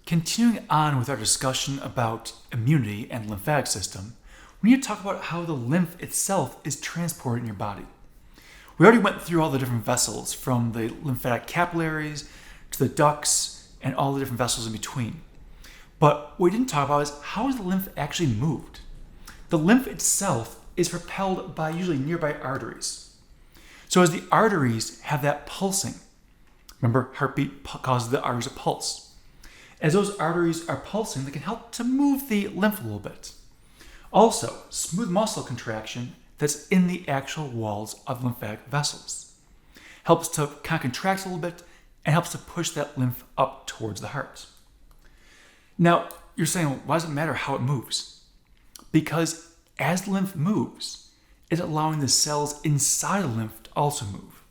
Continuing on with our discussion about immunity and lymphatic system, we need to talk about how the lymph itself is transported in your body. We already went through all the different vessels, from the lymphatic capillaries to the ducts and all the different vessels in between. But what we didn't talk about is how is the lymph actually moved? The lymph itself is propelled by usually nearby arteries. So as the arteries have that pulsing, remember heartbeat causes the arteries to pulse. As those arteries are pulsing, they can help to move the lymph a little bit. Also, smooth muscle contraction that's in the actual walls of lymphatic vessels helps to kind of contract a little bit and helps to push that lymph up towards the heart. Now, you're saying, well, why does it matter how it moves? Because as the lymph moves, it's allowing the cells inside the lymph to also move.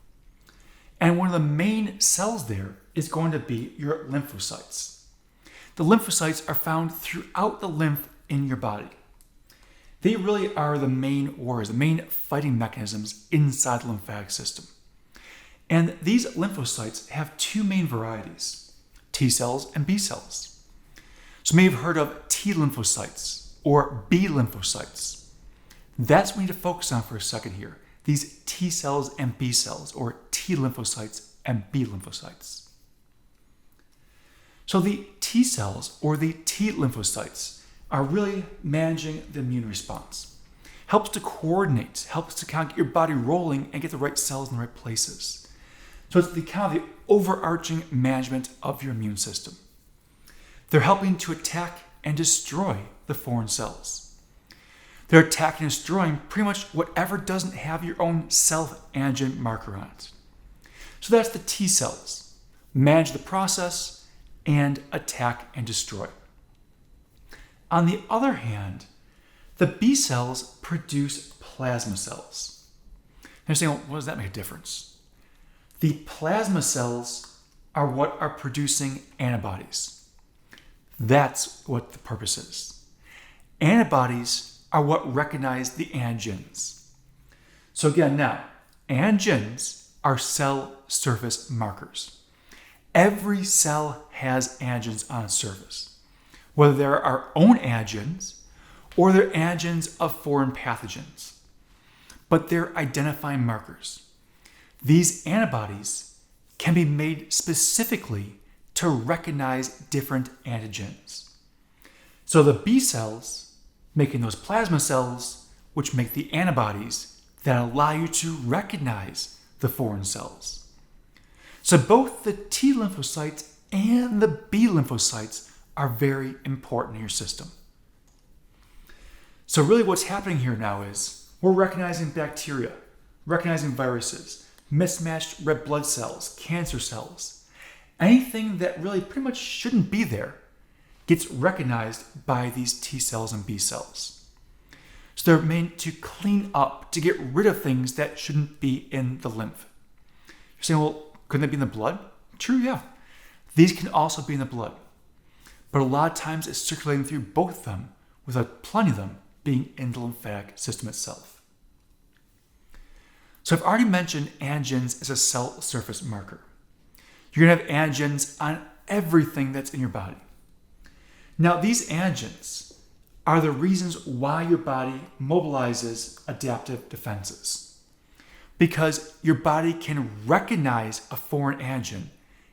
And one of the main cells there is going to be your lymphocytes. The lymphocytes are found throughout the lymph in your body. They really are the main warriors, the main fighting mechanisms inside the lymphatic system. And these lymphocytes have two main varieties, T cells and B cells. So you may have heard of T lymphocytes or B lymphocytes. That's what we need to focus on for a second here, these T cells and B cells, or T lymphocytes and B lymphocytes. So the T cells or the T lymphocytes are really managing the immune response. Helps to coordinate, helps to kind of get your body rolling and get the right cells in the right places. So it's the kind of the overarching management of your immune system. They're helping to attack and destroy the foreign cells. They're attacking and destroying pretty much whatever doesn't have your own self-antigen marker on it. So that's the T cells. Manage the process and attack and destroy. On the other hand, the B cells produce plasma cells. And you're saying, well, what does that make a difference? The plasma cells are what are producing antibodies. That's what the purpose is. Antibodies are what recognize the antigens. So again, now, antigens are cell surface markers. Every cell has antigens on its surface, whether they're our own antigens or they're antigens of foreign pathogens. But they're identifying markers. These antibodies can be made specifically to recognize different antigens. So the B cells, making those plasma cells, which make the antibodies that allow you to recognize the foreign cells. So both the T lymphocytes and the B lymphocytes are very important in your system. So really what's happening here now is we're recognizing bacteria, recognizing viruses, mismatched red blood cells, cancer cells. Anything that really pretty much shouldn't be there gets recognized by these T cells and B cells. So they're meant to clean up, to get rid of things that shouldn't be in the lymph. You're saying, well, couldn't they be in the blood? True, yeah. These can also be in the blood. But a lot of times it's circulating through both of them, with plenty of them being in the lymphatic system itself. So I've already mentioned antigens as a cell surface marker. You're going to have antigens on everything that's in your body. Now, these antigens are the reasons why your body mobilizes adaptive defenses. Because your body can recognize a foreign antigen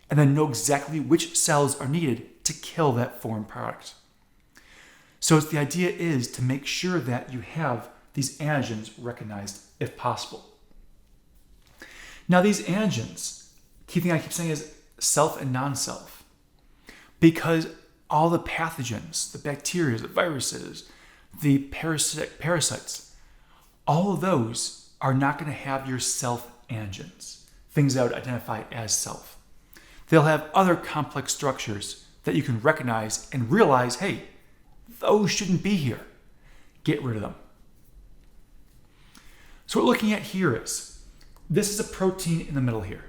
and then know exactly which cells are needed to kill that foreign product. So the idea is to make sure that you have these antigens recognized if possible. Now these antigens, key thing I keep saying is self and non-self. Because all the pathogens, the bacteria, the viruses, the parasites, all of those are not going to have your self-antigens, things that would identify as self. They'll have other complex structures that you can recognize and realize, hey, those shouldn't be here. Get rid of them. So what we're looking at here is, this is a protein in the middle here.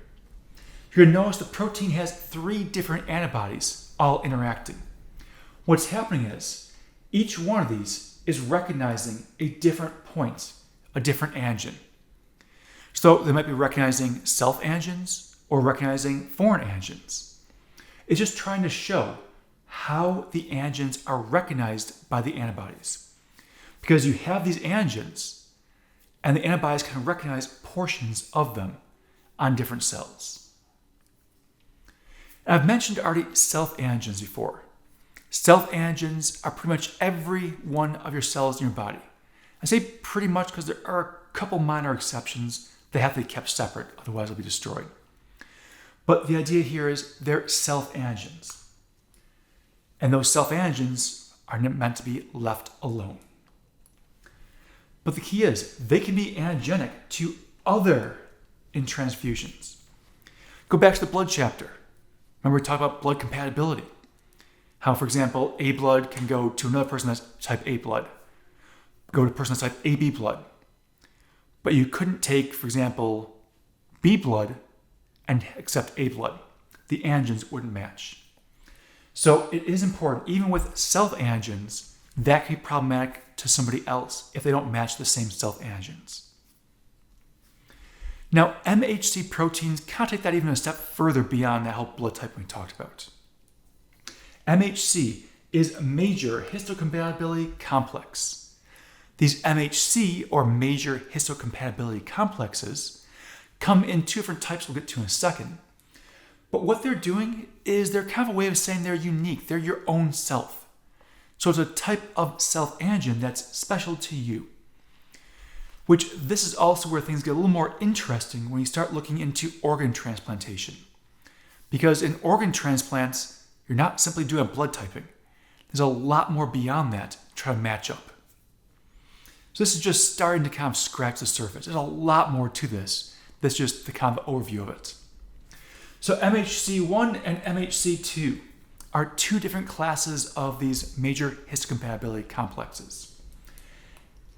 You're going to notice the protein has 3 different antibodies all interacting. What's happening is, each one of these is recognizing a different point, a different antigen. So they might be recognizing self-antigens or recognizing foreign antigens. It's just trying to show how the antigens are recognized by the antibodies. Because you have these antigens, and the antibodies can recognize portions of them on different cells. And I've mentioned already self-antigens before. Self-antigens are pretty much every one of your cells in your body. I say pretty much because there are a couple minor exceptions. They have to be kept separate, otherwise they'll be destroyed. But the idea here is they're self-antigens. And those self-antigens are meant to be left alone. But the key is they can be antigenic to other in transfusions. Go back to the blood chapter. Remember we talked about blood compatibility. How, for example, A blood can go to another person that's type A blood, go to a person that's type AB blood. But you couldn't take, for example, B blood and accept A blood. The antigens wouldn't match. So it is important, even with self-antigens, that can be problematic to somebody else if they don't match the same self-antigens. Now, MHC proteins kind of take that even a step further beyond that whole blood type we talked about. MHC is major histocompatibility complex. These MHC, or major histocompatibility complexes, come in two different types we'll get to in a second. But what they're doing is they're kind of a way of saying they're unique. They're your own self. So it's a type of self-antigen that's special to you. Which this is also where things get a little more interesting when you start looking into organ transplantation. Because in organ transplants, you're not simply doing blood typing. There's a lot more beyond that to try to match up. So this is just starting to kind of scratch the surface. There's a lot more to this. That's just the kind of overview of it. So MHC1 and MHC2 are two different classes of these major histocompatibility complexes.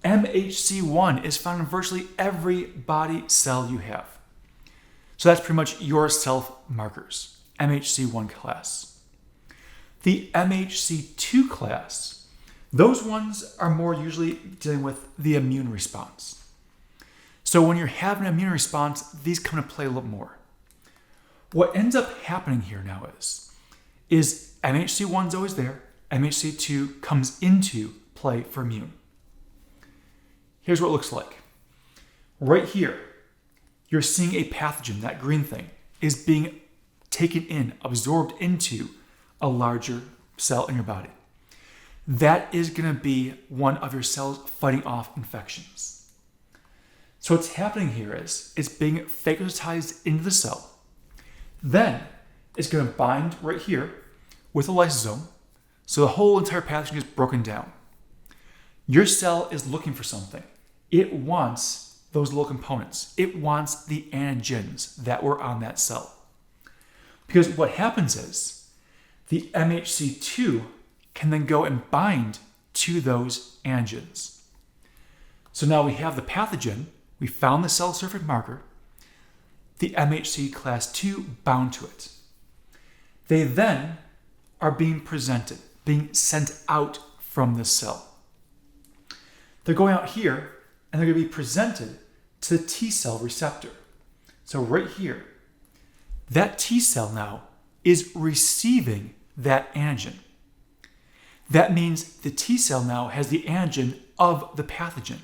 MHC1 is found in virtually every body cell you have. So that's pretty much your self markers, MHC1 class. The MHC2 class, those ones are more usually dealing with the immune response. So when you're having an immune response, these come into play a little more. What ends up happening here now is MHC1 is always there, MHC2 comes into play for immune. Here's what it looks like. Right here, you're seeing a pathogen, that green thing, is being taken in, absorbed into a larger cell in your body. That is going to be one of your cells fighting off infections. So what's happening here is it's being phagocytized into the cell. Then it's going to bind right here with a lysosome. So the whole entire pathogen is broken down. Your cell is looking for something. It wants those little components. It wants the antigens that were on that cell. Because what happens is the MHC2 can then go and bind to those antigens. So now we have the pathogen, we found the cell surface marker, the MHC class 2 bound to it. They then are being presented, being sent out from the cell. They're going out here and they're going to be presented to the T cell receptor. So right here, that T cell now is receiving that antigen. That means the T cell now has the antigen of the pathogen,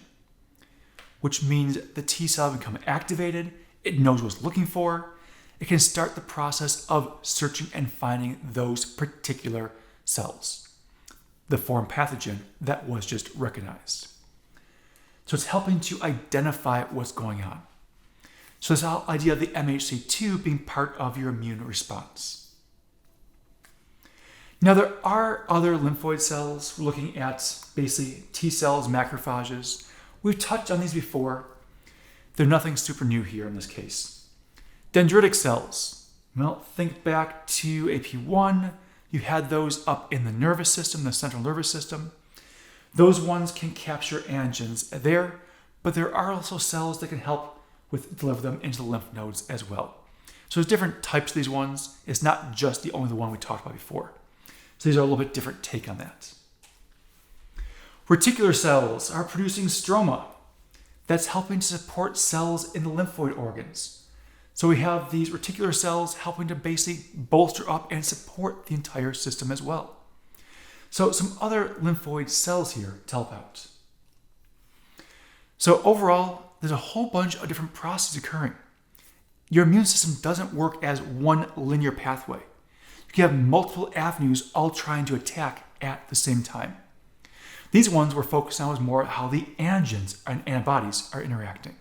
which means the T cell has become activated, it knows what it's looking for, it can start the process of searching and finding those particular cells, the foreign pathogen that was just recognized. So it's helping to identify what's going on. So this whole idea of the MHC2 being part of your immune response. Now there are other lymphoid cells. We're looking at basically T cells, macrophages. We've touched on these before. They're nothing super new here in this case. Dendritic cells. Well, think back to AP1. You had those up in the nervous system, the central nervous system. Those ones can capture antigens there, but there are also cells that can help with deliver them into the lymph nodes as well. So there's different types of these ones. It's not just the one we talked about before. So these are a little bit different take on that. Reticular cells are producing stroma. That's helping to support cells in the lymphoid organs. So we have these reticular cells helping to basically bolster up and support the entire system as well. So some other lymphoid cells here to help out. So overall, there's a whole bunch of different processes occurring. Your immune system doesn't work as one linear pathway. You can have multiple avenues all trying to attack at the same time. These ones we're focused on is more how the antigens and antibodies are interacting.